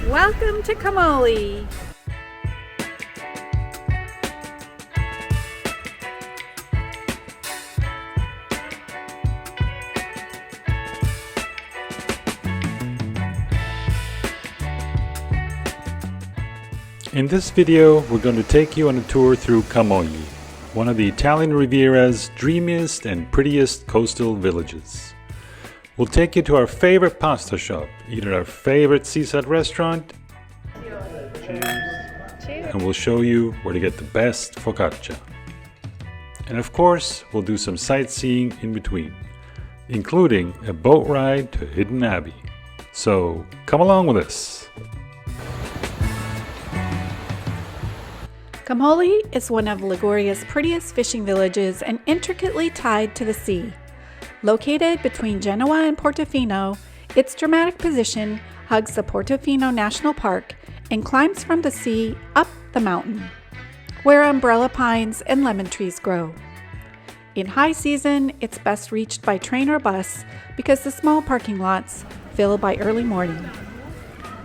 Welcome to Camogli. In this video, we're going to take you on a tour through Camogli, one of the Italian Riviera's dreamiest and prettiest coastal villages. We'll take you to our favorite pasta shop, eat at our favorite seaside restaurant, and we'll show you where to get the best focaccia. And of course, we'll do some sightseeing in between, including a boat ride to Hidden Abbey. So come along with us. Camogli is one of Liguria's prettiest fishing villages and intricately tied to the sea. Located between Genoa and Portofino, its dramatic position hugs the Portofino National Park and climbs from the sea up the mountain, where umbrella pines and lemon trees grow. In high season, it's best reached by train or bus because the small parking lots fill by early morning.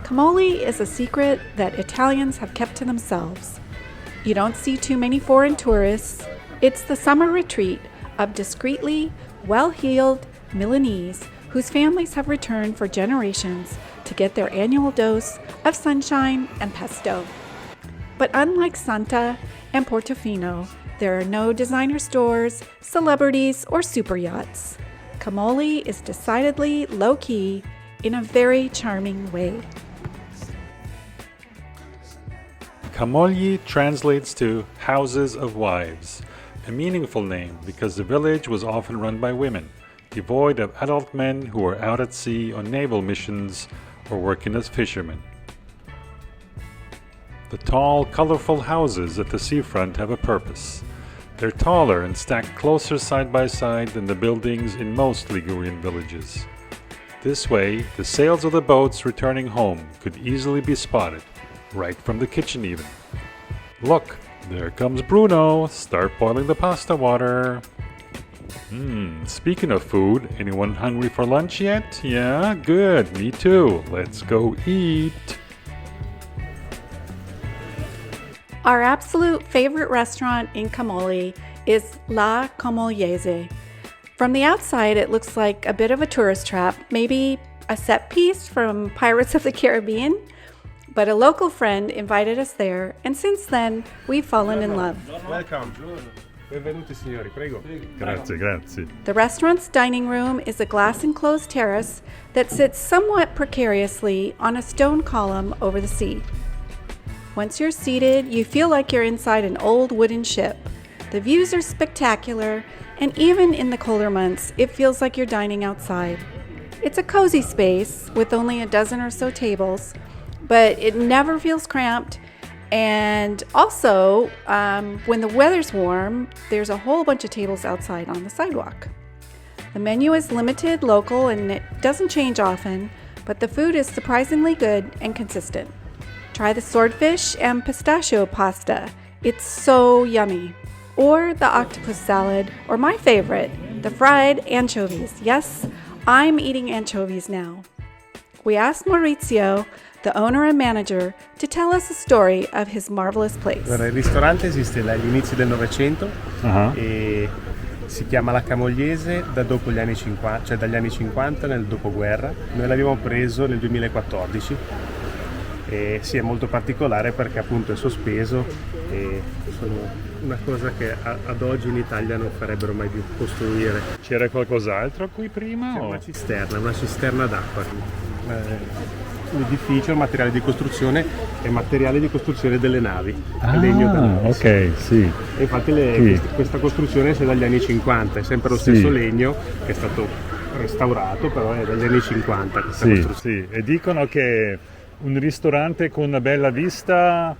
Camogli is a secret that Italians have kept to themselves. You don't see too many foreign tourists. It's the summer retreat of discreetly well-heeled Milanese whose families have returned for generations to get their annual dose of sunshine and pesto. But unlike Santa and Portofino, there are no designer stores, celebrities, or super yachts. Camogli is decidedly low-key in a very charming way. Camogli translates to Houses of Wives, a meaningful name because the village was often run by women, devoid of adult men who were out at sea on naval missions or working as fishermen. The tall, colorful houses at the seafront have a purpose. They're taller and stacked closer side by side than the buildings in most Ligurian villages. This way, the sails of the boats returning home could easily be spotted, right from the kitchen even. Look, there comes Bruno. Start boiling the pasta water. Speaking of food, anyone hungry for lunch yet? Yeah, good, me too. Let's go eat. Our absolute favorite restaurant in Camogli is La Kamalese. From the outside, it looks like a bit of a tourist trap, maybe a set piece from Pirates of the Caribbean. But a local friend invited us there, and since then, we've fallen in love. Welcome. Benvenuti signori, prego. Grazie, grazie. The restaurant's dining room is a glass-enclosed terrace that sits somewhat precariously on a stone column over the sea. Once you're seated, you feel like you're inside an old wooden ship. The views are spectacular, and even in the colder months, it feels like you're dining outside. It's a cozy space with only a dozen or so tables, but it never feels cramped. And also, when the weather's warm, there's a whole bunch of tables outside on the sidewalk. The menu is limited, local, and it doesn't change often, but the food is surprisingly good and consistent. Try the swordfish and pistachio pasta. It's so yummy. Or the octopus salad, or my favorite, the fried anchovies. Yes, I'm eating anchovies now. We asked Maurizio, the owner and manager, to tell us the story of his marvelous place. Allora, il ristorante esiste dagli inizi del Novecento e si chiama La Camogliese da dopo gli anni 50, cioè dagli anni 50 nel dopoguerra. Noi l'abbiamo preso nel 2014 e sì, è molto particolare perché appunto è sospeso e sono una cosa che ad oggi in Italia non farebbero mai più costruire. C'era qualcos'altro qui prima? C'è una cisterna d'acqua. L'edificio, il materiale di costruzione è materiale di costruzione delle navi, legno da navi. Ok, sì. E infatti questa costruzione è dagli anni 50, è sempre lo stesso legno che è stato restaurato, però è dagli anni 50 questa costruzione. Sì, e dicono che un ristorante con una bella vista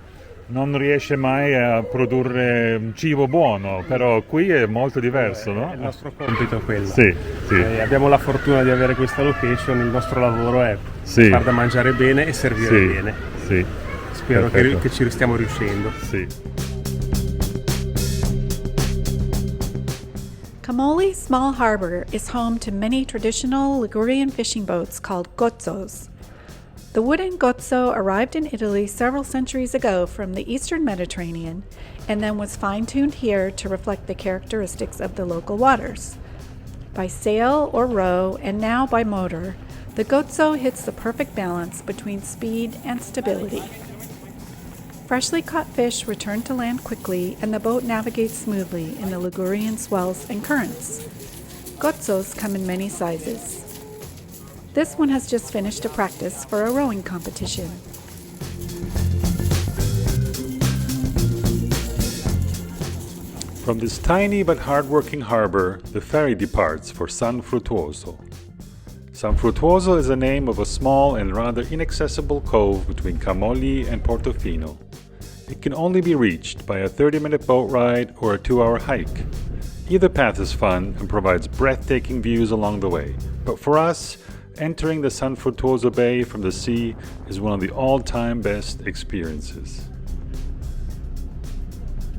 non riesce mai a produrre un cibo buono, però qui è molto diverso, no? Il nostro compito è quello. Sì. Abbiamo la fortuna di avere questa location, il nostro lavoro è far da mangiare bene e servire bene. Sì. Spero che ci stiamo riuscendo. Sì. Camogli Small Harbor is home to many traditional Ligurian fishing boats called gozzos. The wooden gozzo arrived in Italy several centuries ago from the eastern Mediterranean and then was fine-tuned here to reflect the characteristics of the local waters. By sail or row, and now by motor, the gozzo hits the perfect balance between speed and stability. Freshly caught fish return to land quickly and the boat navigates smoothly in the Ligurian swells and currents. Gozzos come in many sizes. This one has just finished a practice for a rowing competition. From this tiny but hard-working harbor, the ferry departs for San Futoso. San Futoso is the name of a small and rather inaccessible cove between Camogli and Portofino. It can only be reached by a 30-minute boat ride or a 2-hour hike. Either path is fun and provides breathtaking views along the way, but for us, entering the San Futoso Bay from the sea is one of the all-time best experiences.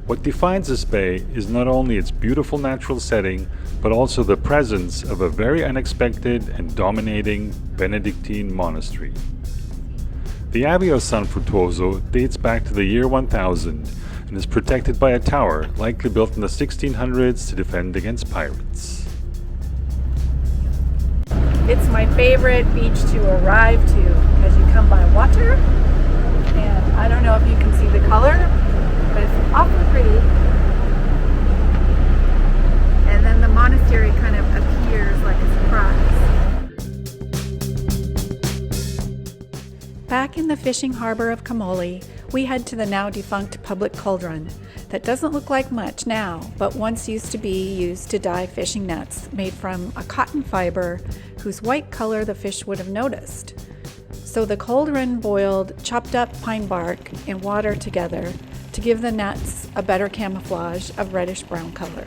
What defines this bay is not only its beautiful natural setting, but also the presence of a very unexpected and dominating Benedictine monastery. The Abbey of San Futoso dates back to the year 1000 and is protected by a tower likely built in the 1600s to defend against pirates. It's my favorite beach to arrive to because you come by water, and I don't know if you can see the color, but it's awfully pretty. And then the monastery kind of appears like a surprise. Back in the fishing harbor of Camogli, we head to the now defunct public Cauldron that doesn't look like much now, but once used to be used to dye fishing nets made from a cotton fiber whose white color the fish would have noticed. So the cauldron boiled chopped up pine bark and water together to give the nets a better camouflage of reddish brown color.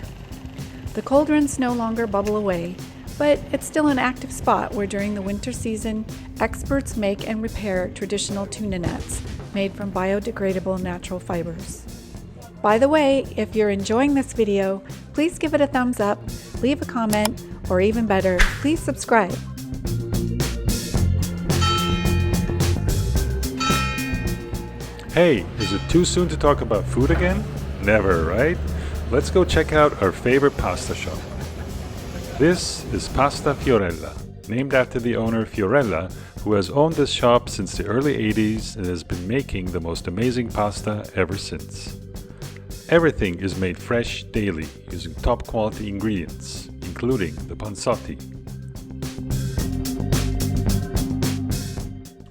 The cauldrons no longer bubble away, but it's still an active spot where during the winter season, experts make and repair traditional tuna nets made from biodegradable natural fibers. By the way, if you're enjoying this video, please give it a thumbs up, leave a comment, or even better, please subscribe. Hey, is it too soon to talk about food again? Never, right? Let's go check out our favorite pasta shop. This is Pasta Fiorella, named after the owner Fiorella, who has owned this shop since the early 80s and has been making the most amazing pasta ever since. Everything is made fresh daily using top quality ingredients, including the panzotti.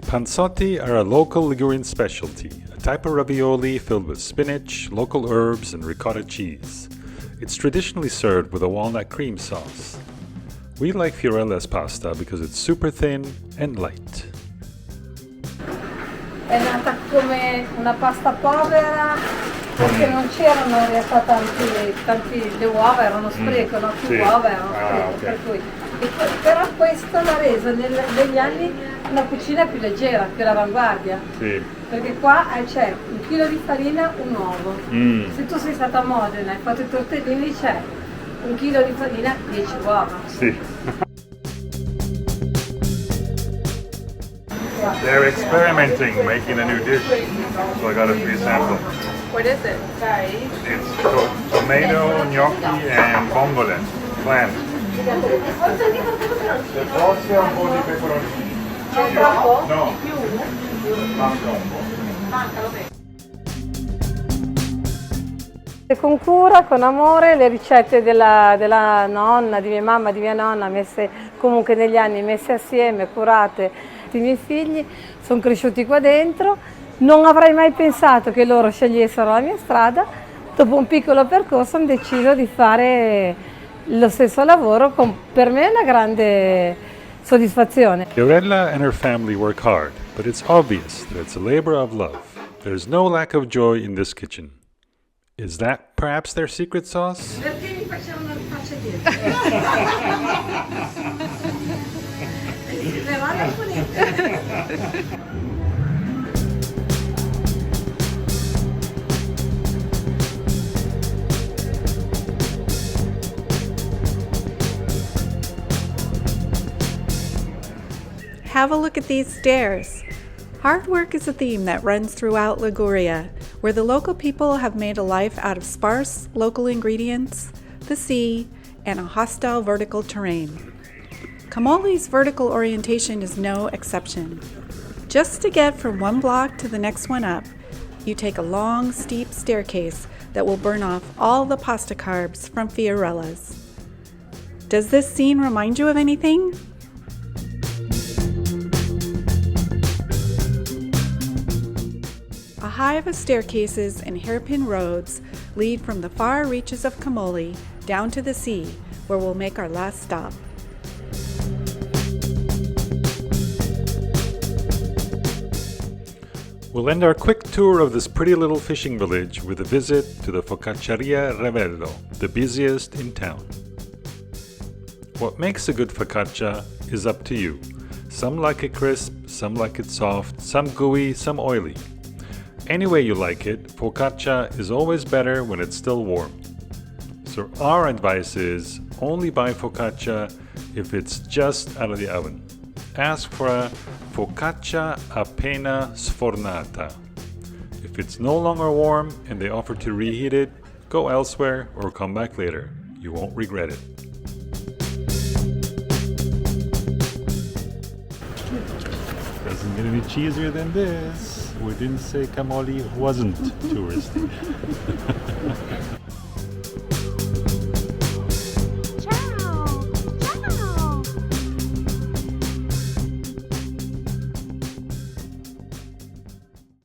Panzotti are a local Ligurian specialty, a type of ravioli filled with spinach, local herbs, and ricotta cheese. It's traditionally served with a walnut cream sauce. We like Fiorella's pasta because it's super thin and light. È nata come una pasta povera perché non c'erano in realtà tanti le uova erano spreco, no? Più uova erano spreco, okay. per cui però questo l'ha resa negli anni una cucina più leggera, più all'avanguardia. Sì. Perché qua c'è 1 chilo di farina, un uovo. Se tu sei stata a Modena e hai fatto i tortellini c'è 1 chilo di farina, 10 uova. Sì. They're experimenting, making a new dish, so I got a free sample. What is it? It's tomato, gnocchi, and vongole, clam. Se fosse un po' di peperoncino. No, manca un po'. E con cura, con amore, le ricette della nonna, di mia mamma, di mia nonna, messe comunque negli anni, messe assieme, curate. I miei figli sono cresciuti qua dentro, non avrei mai pensato che loro scegliessero la mia strada. Dopo un piccolo percorso hanno deciso di fare lo stesso lavoro, per me è una grande soddisfazione. Fiorella and her family work hard, but it's obvious that it's a labor of love. There's no lack of joy in this kitchen. Is that perhaps their secret sauce? Perché mi facciamo una faccia dietro? Le vado pulite. Have a look at these stairs. Hard work is a theme that runs throughout Liguria, where the local people have made a life out of sparse local ingredients, the sea, and a hostile vertical terrain. Camogli's vertical orientation is no exception. Just to get from one block to the next one up, you take a long, steep staircase that will burn off all the pasta carbs from Fiorella's. Does this scene remind you of anything? A hive of staircases and hairpin roads lead from the far reaches of Camogli down to the sea, where we'll make our last stop. We'll end our quick tour of this pretty little fishing village with a visit to the Focacceria Ravello, the busiest in town. What makes a good focaccia is up to you. Some like it crisp, some like it soft, some gooey, some oily. Any way you like it, focaccia is always better when it's still warm. So our advice is only buy focaccia if it's just out of the oven. Ask for a focaccia appena sfornata. If it's no longer warm and they offer to reheat it, go elsewhere or come back later. You won't regret it. Doesn't get any cheesier than this. We didn't say Camogli wasn't touristy.